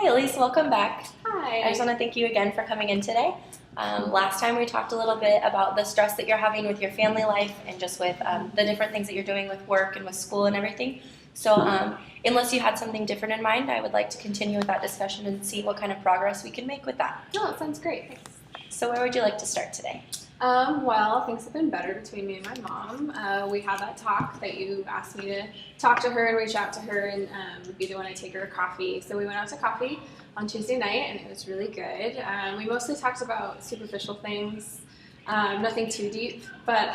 Hi Elise, welcome back. Hi. I just want to thank you again for coming in today. Last time we talked a little bit about the stress that you're having with your family life and just with the different things that you're doing with work and with school and everything. So unless you had something different in mind, I would like to continue with that discussion and see what kind of progress we can make with that. No, that sounds great. Thanks. So where would you like to start today? Well, things have been better between me and my mom. We had that talk that you asked me to talk to her and reach out to her and be the one I take her to coffee. So we went out to coffee on Tuesday night and it was really good. We mostly talked about superficial things, nothing too deep, but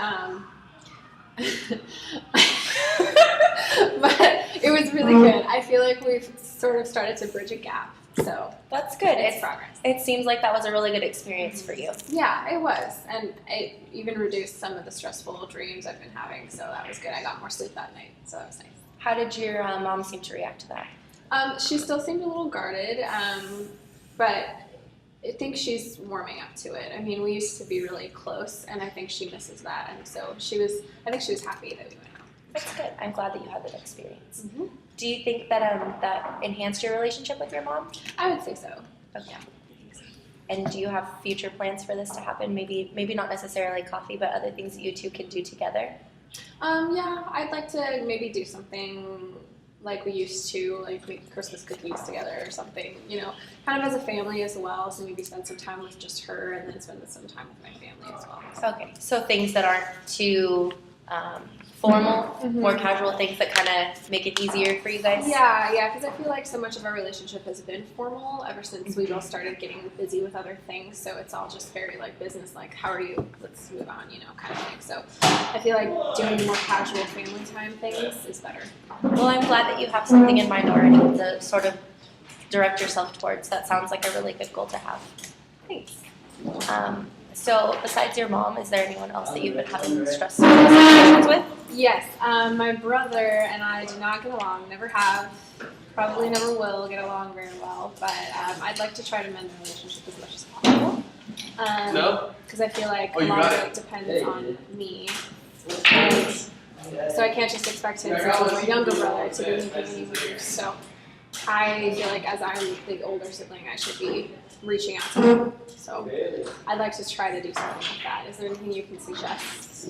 it was really good. I feel like we've sort of started to bridge a gap. So that's good. It's progress. It seems like that was a really good experience for you. Yeah, it was. And it even reduced some of the stressful dreams I've been having. So that was good. I got more sleep that night. So that was nice. How did your mom seem to react to that? She still seemed a little guarded, but I think she's warming up to it. I mean, we used to be really close, and I think she misses that. And so I think she was happy that we went out. That's good. I'm glad that you had that experience. Mm-hmm. Do you think that that enhanced your relationship with your mom? I would say so. Okay. And do you have future plans for this to happen? Maybe not necessarily coffee, but other things that you two can do together? Yeah, I'd like to maybe do something like we used to, like make Christmas cookies together or something, you know, kind of as a family as well. So maybe spend some time with just her and then spend some time with my family as well. Okay, so things that aren't too formal, mm-hmm. more casual things that kind of make it easier for you guys? Yeah, because I feel like so much of our relationship has been formal ever since we both started getting busy with other things. So it's all just very like business, like how are you? Let's move on, you know, kind of thing. So I feel like doing more casual family time things is better. Well, I'm glad that you have something in mind already to sort of direct yourself towards. That sounds like a really good goal to have. Thanks. So besides your mom, is there anyone else that you've been having stressful situations with? Yes, my brother and I do not get along, never have, probably never will get along very well, but I'd like to try to mend the relationship as much as possible. Because I feel like a lot of it depends on me. And so I can't just expect him, since he's my younger brother, to be making any moves. So I feel like as I'm the older sibling, I should be reaching out to him. So I'd like to try to do something like that. Is there anything you can suggest?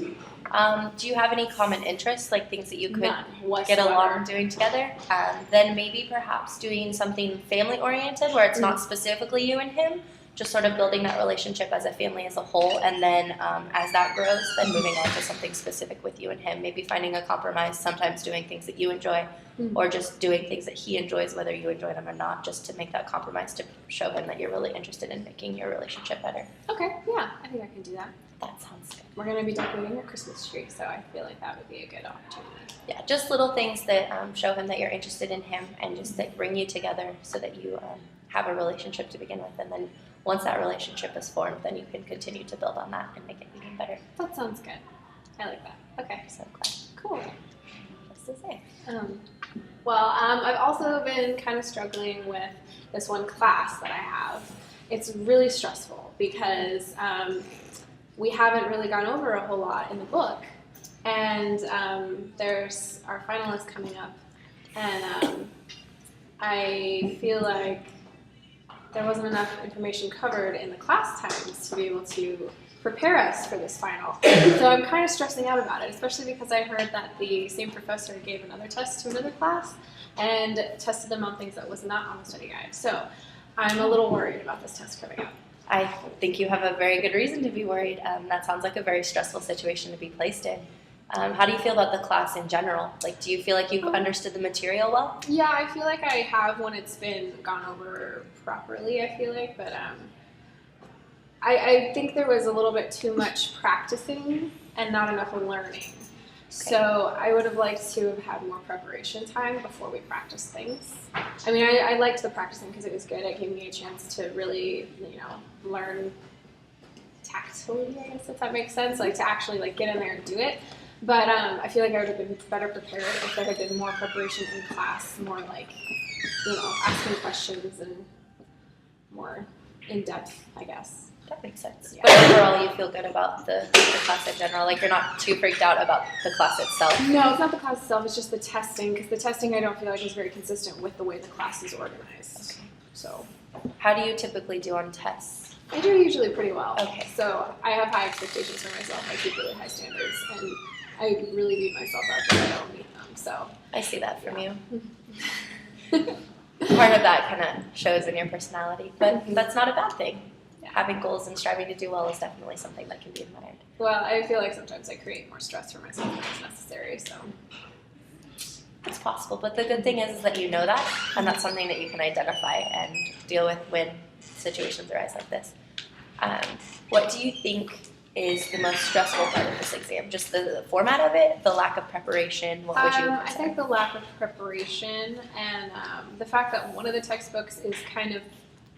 Do you have any common interests, like things that you could None get along doing together? Then maybe perhaps doing something family-oriented where it's not specifically you and him, just sort of building that relationship as a family as a whole, and then as that grows, then moving on to something specific with you and him, maybe finding a compromise, sometimes doing things that you enjoy, or just doing things that he enjoys, whether you enjoy them or not, just to make that compromise to show him that you're really interested in making your relationship better. Okay, yeah, I think I can do that. That sounds good. We're going to be decorating a Christmas tree, so I feel like that would be a good opportunity. Yeah, just little things that show him that you're interested in him and just that bring you together so that you have a relationship to begin with. And then once that relationship is formed, then you can continue to build on that and make it even better. That sounds good. I like that. Okay. So glad. Cool. What's to say? I've also been kind of struggling with this one class that I have. It's really stressful because we haven't really gone over a whole lot in the book. And there's our finalists coming up. And I feel like there wasn't enough information covered in the class times to be able to prepare us for this final. So I'm kind of stressing out about it, especially because I heard that the same professor gave another test to another class and tested them on things that was not on the study guide. So I'm a little worried about this test coming up. I think you have a very good reason to be worried. That sounds like a very stressful situation to be placed in. How do you feel about the class in general? Like, do you feel like you've understood the material well? Yeah, I feel like I have when it's been gone over properly, I feel like, but I think there was a little bit too much practicing and not enough learning. Okay. So I would have liked to have had more preparation time before we practiced things. I mean, I liked the practicing because it was good. It gave me a chance to really, learn tactfully, I guess, if that makes sense, like to actually like get in there and do it. But I feel like I would have been better prepared if there had been more preparation in class, more like, asking questions and more in-depth, I guess. That makes sense. Yeah. But overall, you feel good about the class in general? Like, you're not too freaked out about the class itself? No, it's not the class itself. It's just the testing, because the testing I don't feel like is very consistent with the way the class is organized. Okay. So How do you typically do on tests? I do usually pretty well. Okay. So I have high expectations for myself. I keep really high standards, and I really beat myself up if I don't meet them. So I see that from you. Part of that kind of shows in your personality, but that's not a bad thing. Having goals and striving to do well is definitely something that can be admired. Well, I feel like sometimes I create more stress for myself than is necessary. So It's possible, but the good thing is that you know that, and that's something that you can identify and deal with when situations arise like this. What do you think is the most stressful part of this exam? Just the format of it, the lack of preparation? What would you I think the lack of preparation and the fact that one of the textbooks is kind of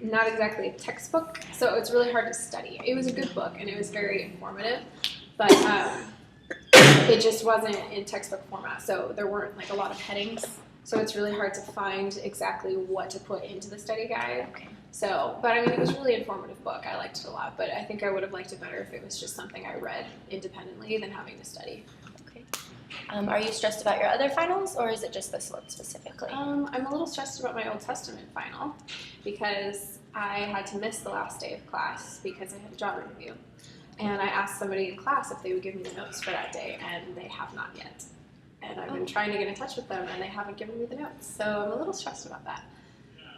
not exactly a textbook, so it's really hard to study. It was a good book and it was very informative, but it just wasn't in textbook format, so there weren't like a lot of headings, so it's really hard to find exactly what to put into the study guide. Okay. So, but I mean, it was a really informative book. I liked it a lot, but I think I would have liked it better if it was just something I read independently than having to study. Okay. Are you stressed about your other finals, or is it just this one specifically? I'm a little stressed about my Old Testament final because I had to miss the last day of class because I had a job interview. And I asked somebody in class if they would give me the notes for that day, and they have not yet. And I've been trying to get in touch with them, and they haven't given me the notes. So I'm a little stressed about that.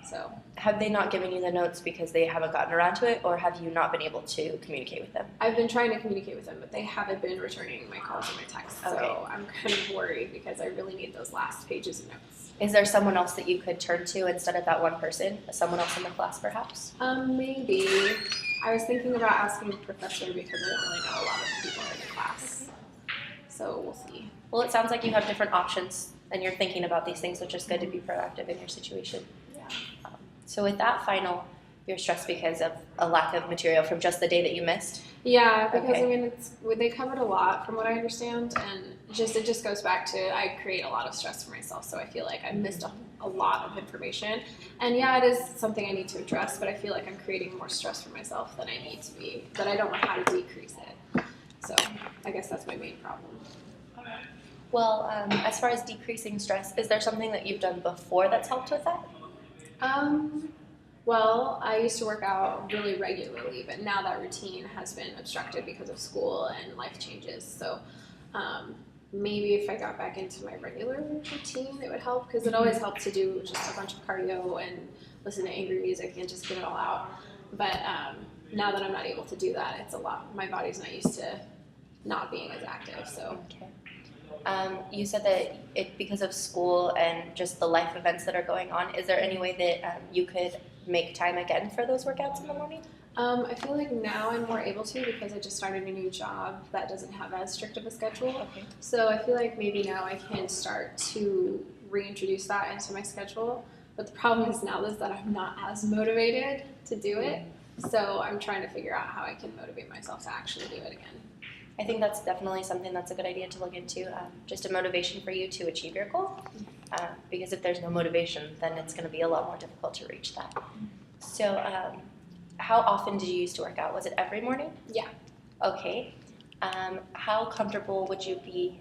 So Have they not given you the notes because they haven't gotten around to it, or have you not been able to communicate with them? I've been trying to communicate with them, but they haven't been returning my calls or my texts. Okay. So I'm kind of worried because I really need those last pages of notes. Is there someone else that you could turn to instead of that one person? Someone else in the class, perhaps? Maybe. I was thinking about asking the professor because I don't really know a lot of the people in the class. So we'll see. Well, it sounds like you have different options, and you're thinking about these things, which is good to be proactive in your situation. Yeah. So with that final, you're stressed because of a lack of material from just the day that you missed? Yeah, because Okay. I mean, they covered a lot from what I understand, and it just goes back to I create a lot of stress for myself, so I feel like I missed a lot of information. And yeah, it is something I need to address, but I feel like I'm creating more stress for myself than I need to be, that I don't know how to decrease it. So I guess that's my main problem. Well, as far as decreasing stress, is there something that you've done before that's helped with that? Well, I used to work out really regularly, but now that routine has been obstructed because of school and life changes. So maybe if I got back into my regular routine, it would help, because it always helps to do just a bunch of cardio and listen to angry music and just get it all out. But now that I'm not able to do that, it's a lot. My body's not used to not being as active. So. Okay. You said that because of school and just the life events that are going on, is there any way that you could make time again for those workouts in the morning? I feel like now I'm more able to because I just started a new job that doesn't have as strict of a schedule. Okay. So I feel like maybe now I can start to reintroduce that into my schedule. But the problem is now is that I'm not as motivated to do it. So I'm trying to figure out how I can motivate myself to actually do it again. I think that's definitely something that's a good idea to look into, just a motivation for you to achieve your goal. Because if there's no motivation, then it's going to be a lot more difficult to reach that. So how often did you used to work out? Was it every morning? Yeah. Okay. How comfortable would you be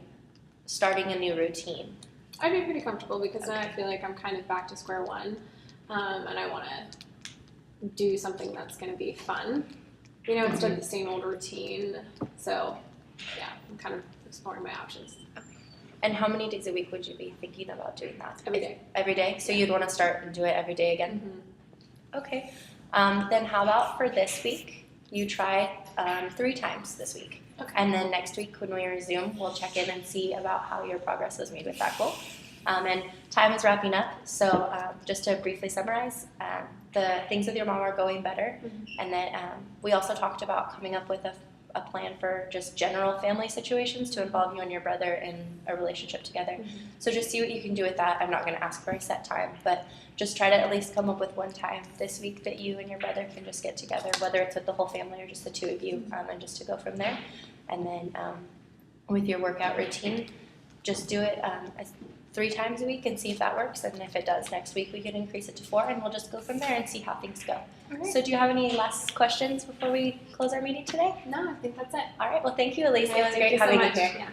starting a new routine? I'd be pretty comfortable because now I feel like I'm kind of back to square one, and I want to do something that's going to be fun, instead of the same old routine. So, yeah, I'm kind of exploring my options. And how many days a week would you be thinking about doing that? Every day. Every day? So you'd want to start and do it every day again? Mm-hmm. Okay. Then how about for this week? You try 3 times this week. Okay. And then next week when we resume, we'll check in and see about how your progress was made with that goal. And time is wrapping up, so just to briefly summarize, the things with your mom are going better. Mm-hmm. And then we also talked about coming up with a plan for just general family situations to involve you and your brother in a relationship together. Mm-hmm. So just see what you can do with that. I'm not going to ask for a set time, but just try to at least come up with one time this week that you and your brother can just get together, whether it's with the whole family or just the 2 of you, and just to go from there. And then with your workout routine, just do it 3 times a week and see if that works. And if it does, next week we can increase it to 4, and we'll just go from there and see how things go. Right. So do you have any last questions before we close our meeting today? No, I think that's it. All right. Well, thank you, Elise. It was Thank great you so having much. you here. Yeah.